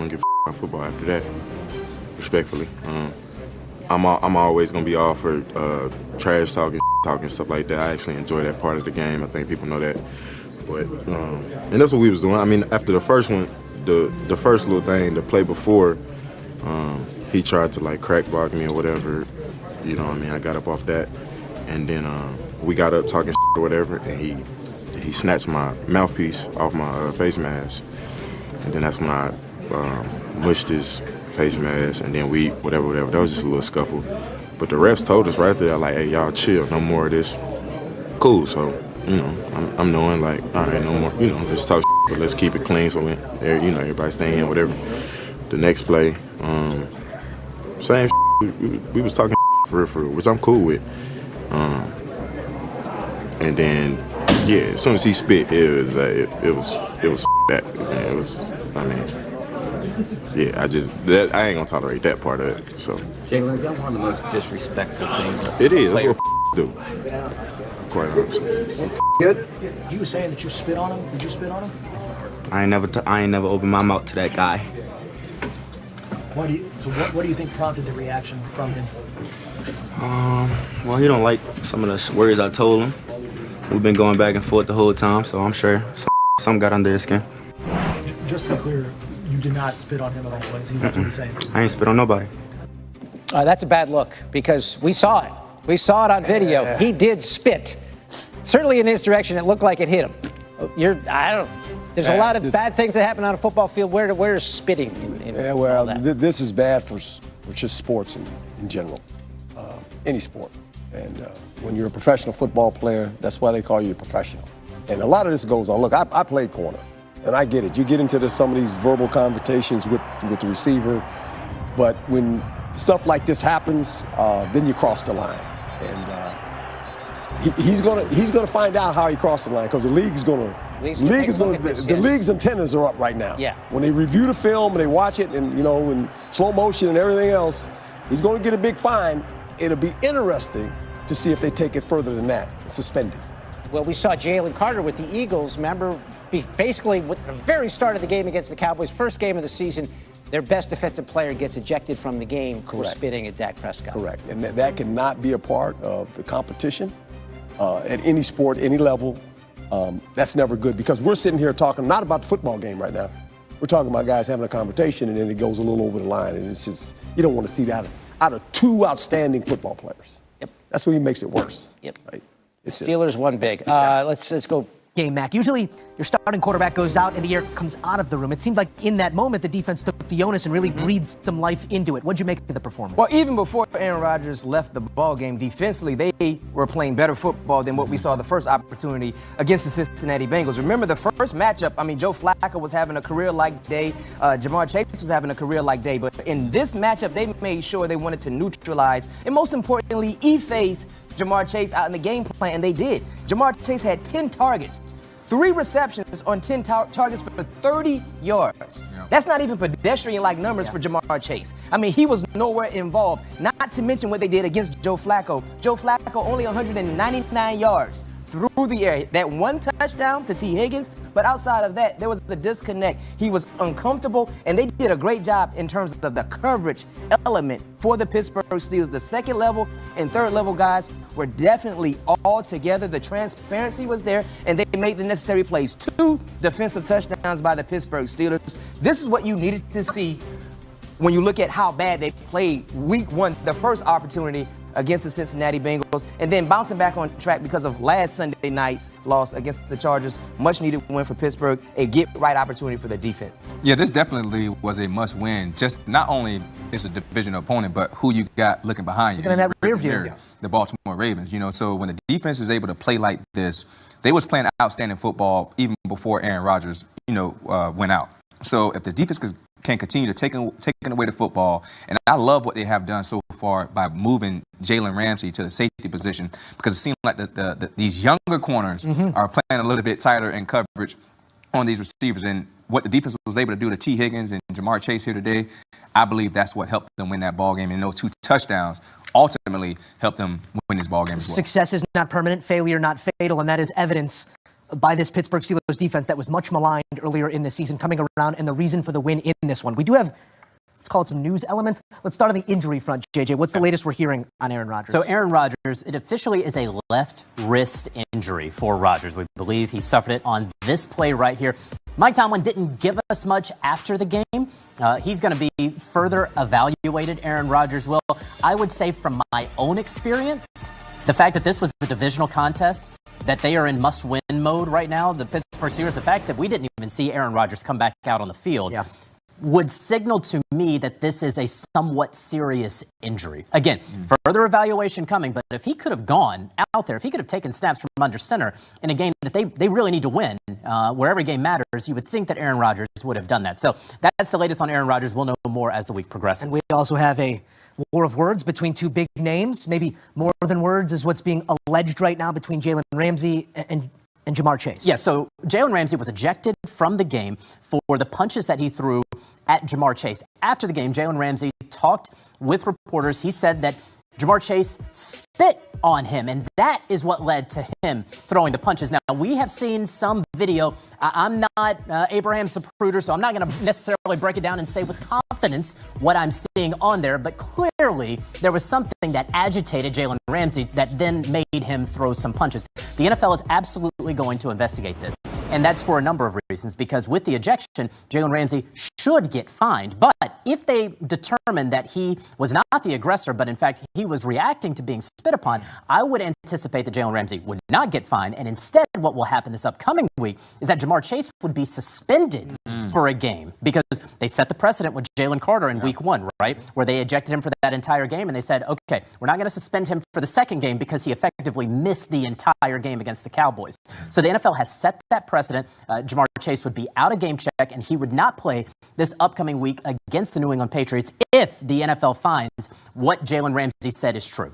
don't give a about football after that, respectfully. I'm always going to be all for trash talking stuff like that. I actually enjoy that part of the game. I think people know that. But and that's what we was doing. I mean, after the first one, the first little thing, the play before, he tried to like crack block me or whatever. You know what I mean? I got up off that, and then we got up talking or whatever, and he snatched my mouthpiece off my face mask, and then that's when I mushed his face mask, and then whatever. That was just a little scuffle. But the refs told us right there, like, hey, y'all chill, no more of this. Cool, so, you know, I'm knowing, like, all right, no more, you know, let's talk but let's keep it clean so, you know, everybody staying in, whatever. The next play, same we was talking for real, which I'm cool with. And then, yeah, as soon as he spit, it was that. It was, I mean, yeah, I ain't gonna tolerate that part of it. So. Jalen, is that one of the most disrespectful things? It is. That's what do. Quite honestly. Good. You were saying that you spit on him. Did you spit on him? I ain't never opened my mouth to that guy. What do you think prompted the reaction from him? Well, he don't like some of the words I told him. We've been going back and forth the whole time, so I'm sure some got under his skin. Just to be clear, you did not spit on him at all. That's what he's saying. I ain't spit on nobody. That's a bad look because we saw it. We saw it on video. He did spit. Certainly in his direction, it looked like it hit him. There's a lot of bad things that happen on a football field. Where's spitting in all that? This is bad for just sports in general, any sport. And when you're a professional football player, that's why they call you a professional. And a lot of this goes on. Look, I played corner, and I get it. You get into some of these verbal confrontations with the receiver, but when stuff like this happens, then you cross the line. And he's gonna find out how he crossed the line because the league's antennas are up right now. Yeah. When they review the film and they watch it, and you know, in slow motion and everything else, he's going to get a big fine. It'll be interesting to see if they take it further than that, suspended. Well, we saw Jalen Carter with the Eagles. Remember, basically, with the very start of the game against the Cowboys, first game of the season, their best defensive player gets ejected from the game for spitting at Dak Prescott. Correct. And that cannot be a part of the competition at any sport, any level. That's never good because we're sitting here talking not about the football game right now. We're talking about guys having a conversation, and then it goes a little over the line, and it's just, you don't want to see that out of two outstanding football players. Yep. That's what makes it worse. Yep. Right? Steelers won big. Let's go. Game, Mac. Usually your starting quarterback goes out and the air comes out of the room. It seemed like in that moment the defense took the onus and really breathed some life into it. What'd you make of the performance? Well, even before Aaron Rodgers left the ball game, defensively they were playing better football than what we saw the first opportunity against the Cincinnati Bengals. Remember the first matchup, I mean, Joe Flacco was having a career-like day. Jamar Chase was having a career-like day. But in this matchup, they made sure they wanted to neutralize and most importantly, efface Jamar Chase out in the game plan, and they did. Jamar Chase had 10 targets, 3 receptions on 10 targets for 30 yards. Yeah. That's not even pedestrian-like numbers for Jamar Chase. I mean, he was nowhere involved, not to mention what they did against Joe Flacco. Joe Flacco only 199 yards through the air. That one touchdown to T. Higgins, but outside of that, there was a disconnect. He was uncomfortable, and they did a great job in terms of the coverage element for the Pittsburgh Steelers. The second level and third level guys were definitely all together. The transparency was there, and they made the necessary plays. 2 defensive touchdowns by the Pittsburgh Steelers. This is what you needed to see when you look at how bad they played week 1, the first opportunity against the Cincinnati Bengals, and then bouncing back on track because of last Sunday night's loss against the Chargers. Much needed win for Pittsburgh, a get-right opportunity for the defense. Yeah, this definitely was a must-win. Just not only is a division opponent, but who you got looking behind you. Looking at that rear view. The Baltimore Ravens. You know, so when the defense is able to play like this, they was playing outstanding football even before Aaron Rodgers, went out. So if the defense can continue to taking away the football, and I love what they have done so far by moving Jalen Ramsey to the safety position, because it seems like these younger corners are playing a little bit tighter in coverage on these receivers. And what the defense was able to do to T. Higgins and Jamar Chase here today, I believe that's what helped them win that ball game. And those 2 touchdowns ultimately helped them win this ball game as well. Success is not permanent, failure not fatal, and that is evidence by this Pittsburgh Steelers defense that was much maligned earlier in the season coming around, and the reason for the win in this one. We do have, let's call it some news elements. Let's start on the injury front, JJ. What's the latest we're hearing on Aaron Rodgers? So Aaron Rodgers, it officially is a left wrist injury for Rodgers. We believe he suffered it on this play right here. Mike Tomlin didn't give us much after the game. He's going to be further evaluated, Aaron Rodgers will. I would say from my own experience, the fact that this was a divisional contest, that they are in must-win mode right now, the Pittsburgh Steelers, the fact that we didn't even see Aaron Rodgers come back out on the field, would signal to me that this is a somewhat serious injury. Again, further evaluation coming, but if he could have gone out there, if he could have taken snaps from under center in a game that they really need to win, where every game matters, you would think that Aaron Rodgers would have done that. So that's the latest on Aaron Rodgers. We'll know more as the week progresses. And we also have a war of words between two big names. Maybe more than words is what's being alleged right now between Jalen Ramsey and Jamar Chase. Yeah, so Jalen Ramsey was ejected from the game for the punches that he threw at Jamar Chase. After the game, Jalen Ramsey talked with reporters. He said that Jamar Chase spit on him, and that is what led to him throwing the punches. Now, we have seen some video. I'm not Abraham Zapruder, so I'm not going to necessarily break it down and say with confidence what I'm seeing on there, but clearly there was something that agitated Jalen Ramsey that then made him throw some punches. The NFL is absolutely going to investigate this, and that's for a number of reasons, because with the ejection, Jalen Ramsey should get fined, but if they determine that he was not the aggressor, but in fact he was reacting to being spit upon, I would anticipate that Jalen Ramsey would not get fined, and instead what will happen this upcoming week is that Jamar Chase would be suspended for a game, because they set the precedent with Jalen Carter in week 1, right, where they ejected him for that entire game, and they said, okay, we're not going to suspend him for the second game because he effectively missed the entire game against the Cowboys. So the NFL has set that precedent. Jamar Chase would be out of game check, and he would not play this upcoming week against the New England Patriots if the NFL finds what Jalen Ramsey said is true.